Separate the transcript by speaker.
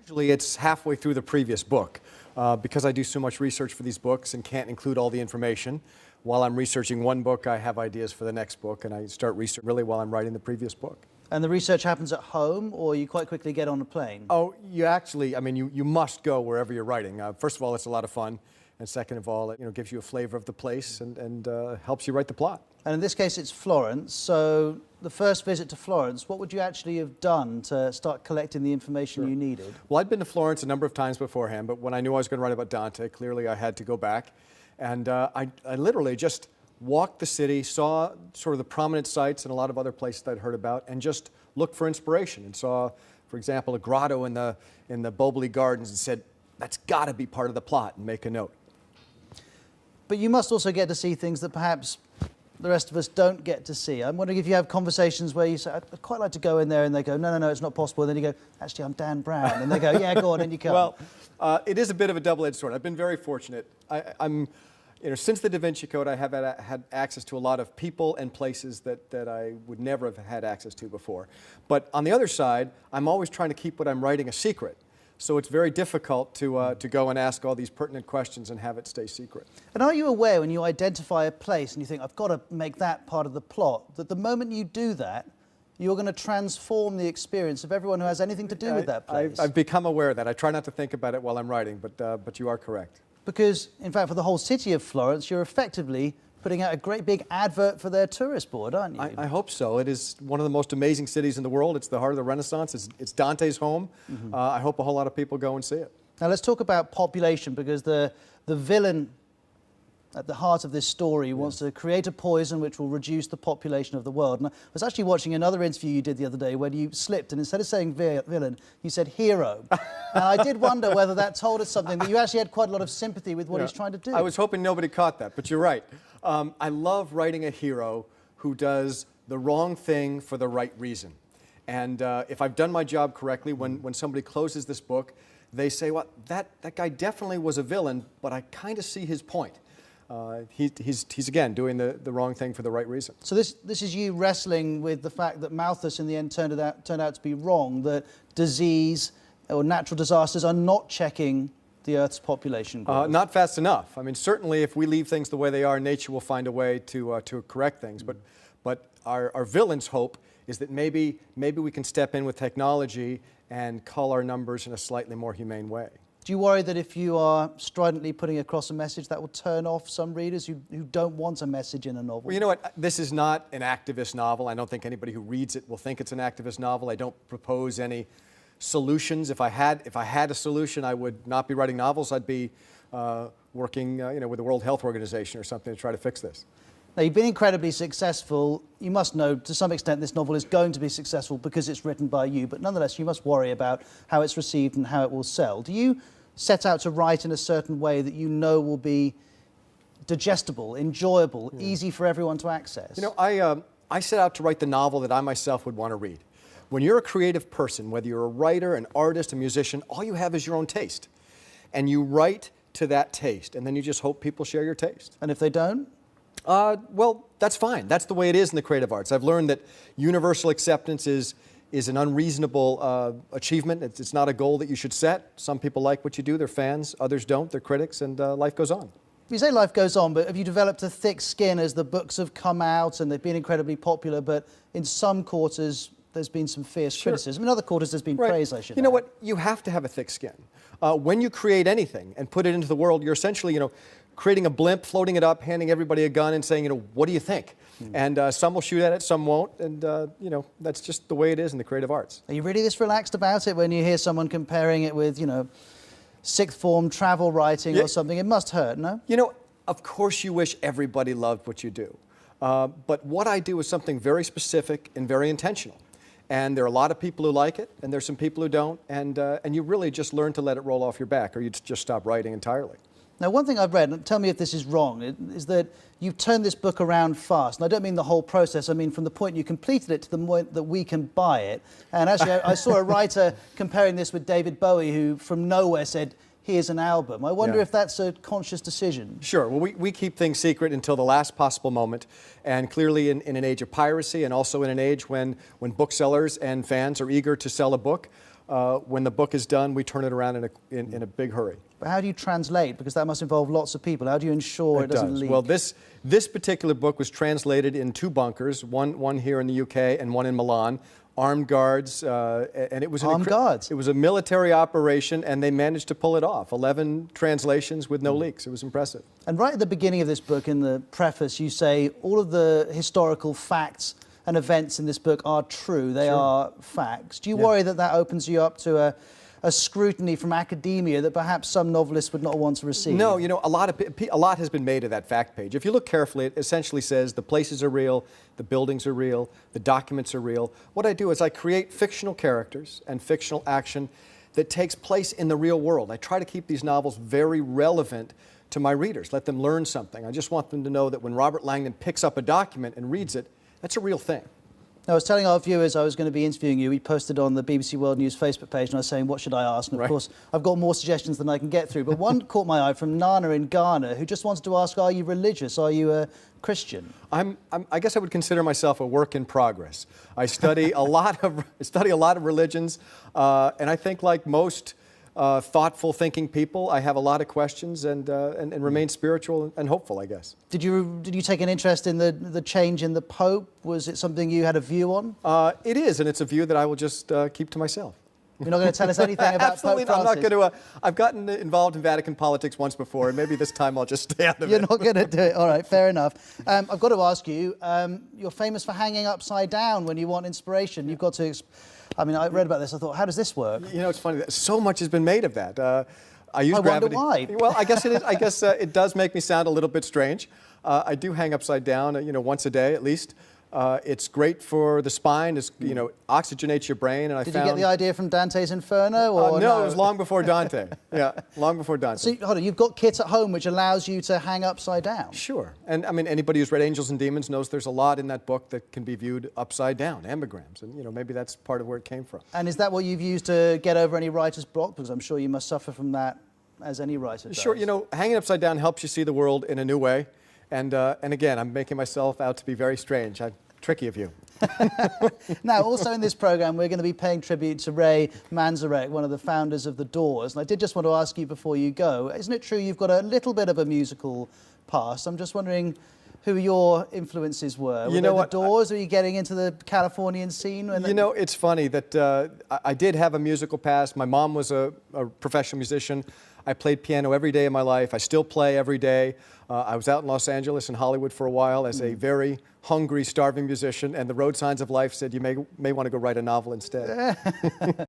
Speaker 1: Usually it's halfway through the previous book. Because I do so much research for these books and can't include all the information, while I'm researching one book, I have ideas for the next book, and I start research really while I'm writing the previous book.
Speaker 2: And the research happens at home, or you quite quickly get on a plane?
Speaker 1: Oh, you actually, I mean, you must go wherever you're writing. First of all, it's a lot of fun, and second of all, it gives you a flavor of the place and helps you write the plot.
Speaker 2: And in this case, it's Florence. So the first visit to Florence, what would you actually have done to start collecting the information you needed?
Speaker 1: Well, I'd been to Florence a number of times beforehand, but when I knew I was going to write about Dante, clearly I had to go back. And I literally just walked the city, saw sort of the prominent sites and a lot of other places I'd heard about, and just looked for inspiration and saw, for example, a grotto in the Boboli Gardens and said, that's got to be part of the plot, and make a note.
Speaker 2: But you must also get to see things that perhaps the rest of us don't get to see. I'm wondering if you have conversations where you say, I'd quite like to go in there, and they go, no, it's not possible. And then you go, actually, I'm Dan Brown. And they go, yeah, go on, and you come.
Speaker 1: Well, it is a bit of a double-edged sword. I've been very fortunate. Since the Da Vinci Code, I have had access to a lot of people and places that I would never have had access to before. But on the other side, I'm always trying to keep what I'm writing a secret. So it's very difficult to go and ask all these pertinent questions and have it stay secret.
Speaker 2: And are you aware when you identify a place and you think, I've got to make that part of the plot, that the moment you do that, you're going to transform the experience of everyone who has anything to do with that place?
Speaker 1: I've become aware of that. I try not to think about it while I'm writing, but you are correct.
Speaker 2: Because, in fact, for the whole city of Florence, you're effectively putting out a great big advert for their tourist board, aren't you?
Speaker 1: I hope so. It is one of the most amazing cities in the world. It's the heart of the Renaissance. It's Dante's home. I hope a whole lot of people go and see it.
Speaker 2: Now let's talk about population, because the villain at the heart of this story wants to create a poison which will reduce the population of the world. And I was actually watching another interview you did the other day where you slipped, and instead of saying villain, you said hero. And I did wonder whether that told us something, that you actually had quite a lot of sympathy with what he's trying to do.
Speaker 1: I was hoping nobody caught that, but you're right. I love writing a hero who does the wrong thing for the right reason. And if I've done my job correctly, when somebody closes this book, they say, well, that guy definitely was a villain, but I kind of see his point. He's again doing the wrong thing for the right reason.
Speaker 2: So this is you wrestling with the fact that Malthus in the end turned out to be wrong, that disease or natural disasters are not checking the Earth's population growth.
Speaker 1: Not fast enough. I mean, certainly if we leave things the way they are, nature will find a way to correct things. But our villain's hope is that maybe we can step in with technology and cull our numbers in a slightly more humane way.
Speaker 2: Do you worry that if you are stridently putting across a message, that will turn off some readers who don't want a message in a novel?
Speaker 1: Well, you know what? This is not an activist novel. I don't think anybody who reads it will think it's an activist novel. I don't propose any solutions. If I had a solution, I would not be writing novels. I'd be working with the World Health Organization or something to try to fix this.
Speaker 2: Now, you've been incredibly successful. You must know, to some extent, this novel is going to be successful because it's written by you, but nonetheless, you must worry about how it's received and how it will sell. Do you set out to write in a certain way that you know will be digestible, enjoyable, easy for everyone to access?
Speaker 1: You know, I set out to write the novel that I myself would want to read. When you're a creative person, whether you're a writer, an artist, a musician, all you have is your own taste. And you write to that taste, and then you just hope people share your taste.
Speaker 2: And if they don't?
Speaker 1: Well, that's fine. That's the way it is in the creative arts. I've learned that universal acceptance is an unreasonable achievement. It's not a goal that you should set. Some people like what you do. They're fans. Others don't. They're critics, and life goes on.
Speaker 2: You say life goes on, but have you developed a thick skin as the books have come out and they've been incredibly popular, but in some quarters there's been some fierce criticism. In other quarters there's been praise, I should
Speaker 1: You know what? You have to have a thick skin. When you create anything and put it into the world, you're essentially, creating a blimp, floating it up, handing everybody a gun and saying, what do you think? And some will shoot at it, some won't, and that's just the way it is in the creative arts.
Speaker 2: Are you really this relaxed about it when you hear someone comparing it with, sixth form travel writing or something? It must hurt, no?
Speaker 1: Of course you wish everybody loved what you do. But what I do is something very specific and very intentional. And there are a lot of people who like it, and there's some people who don't, and you really just learn to let it roll off your back, or you just stop writing entirely.
Speaker 2: Now, one thing I've read, and tell me if this is wrong, is that you've turned this book around fast. And I don't mean the whole process. I mean from the point you completed it to the point that we can buy it. And actually, I saw a writer comparing this with David Bowie, who from nowhere said, here's an album. I wonder if that's a conscious decision.
Speaker 1: Sure. Well, we keep things secret until the last possible moment. And clearly in an age of piracy, and also in an age when booksellers and fans are eager to sell a book, when the book is done, we turn it around in a big hurry.
Speaker 2: But how do you translate? Because that must involve lots of people. How do you ensure it doesn't leak?
Speaker 1: Well, this particular book was translated in 2 bunkers, one here in the UK and one in Milan. Armed guards, and it was
Speaker 2: Armed guards?
Speaker 1: It was a military operation, and they managed to pull it off. 11 translations with no leaks. It was impressive.
Speaker 2: And right at the beginning of this book, in the preface, you say all of the historical facts and events in this book are true. They are facts. Do you worry that that opens you up to a scrutiny from academia that perhaps some novelists would not want to receive?
Speaker 1: No, you know, a lot has been made of that fact page. If you look carefully, it essentially says the places are real, the buildings are real, the documents are real. What I do is I create fictional characters and fictional action that takes place in the real world. I try to keep these novels very relevant to my readers, let them learn something. I just want them to know that when Robert Langdon picks up a document and reads it, that's a real thing.
Speaker 2: I was telling our viewers I was going to be interviewing you. We posted on the BBC World News Facebook page, and I was saying, what should I ask? And of course, I've got more suggestions than I can get through. But one caught my eye from Nana in Ghana, who just wanted to ask, are you religious? Are you a Christian?
Speaker 1: I guess I would consider myself a work in progress. I study a lot of religions, and I think like most thoughtful, thinking people, I have a lot of questions and remain spiritual and hopeful, I guess.
Speaker 2: Did you take an interest in the change in the Pope? Was it something you had a view on?
Speaker 1: It is, and it's a view that I will just keep to myself.
Speaker 2: You're not going to tell us anything about
Speaker 1: Absolutely
Speaker 2: Pope Francis?
Speaker 1: not going to. I've gotten involved in Vatican politics once before, and maybe this time I'll just stay out of it.
Speaker 2: You're not going to do it. All right, fair enough. I've got to ask you, you're famous for hanging upside down when you want inspiration. You've got to... I mean, I read about this. I thought, how does this work?
Speaker 1: You know, it's funny. So much has been made of that. I use gravity.
Speaker 2: Wonder why.
Speaker 1: Well, I guess it is. I guess it does make me sound a little bit strange. I do hang upside down, you know, once a day at least. It's great for the spine. It's, you know, oxygenates your brain. And
Speaker 2: Did you get the idea from Dante's Inferno? Or
Speaker 1: no, it was long before Dante. Yeah, long before Dante.
Speaker 2: So, hold on, you've got kit at home which allows you to hang upside down?
Speaker 1: Sure. And I mean, anybody who's read Angels and Demons knows there's a lot in that book that can be viewed upside down, ambigrams. And, you know, maybe that's part of where it came from.
Speaker 2: And is that what you've used to get over any writer's block? Because I'm sure you must suffer from that as any writer does.
Speaker 1: Sure. You know, hanging upside down helps you see the world in a new way. And again, I'm making myself out to be very strange. Tricky of you.
Speaker 2: Now, also in this program, we're going to be paying tribute to Ray Manzarek, one of the founders of The Doors. And I did just want to ask you before you go, isn't it true you've got a little bit of a musical past? I'm just wondering who your influences were.
Speaker 1: You know what?
Speaker 2: The Doors? Were you getting into the Californian scene?
Speaker 1: You know, it's funny that I did have a musical past. My mom was a professional musician. I played piano every day of my life. I still play every day. I was out in Los Angeles and Hollywood for a while as a very hungry, starving musician, and the road signs of life said you may want to go write a novel instead.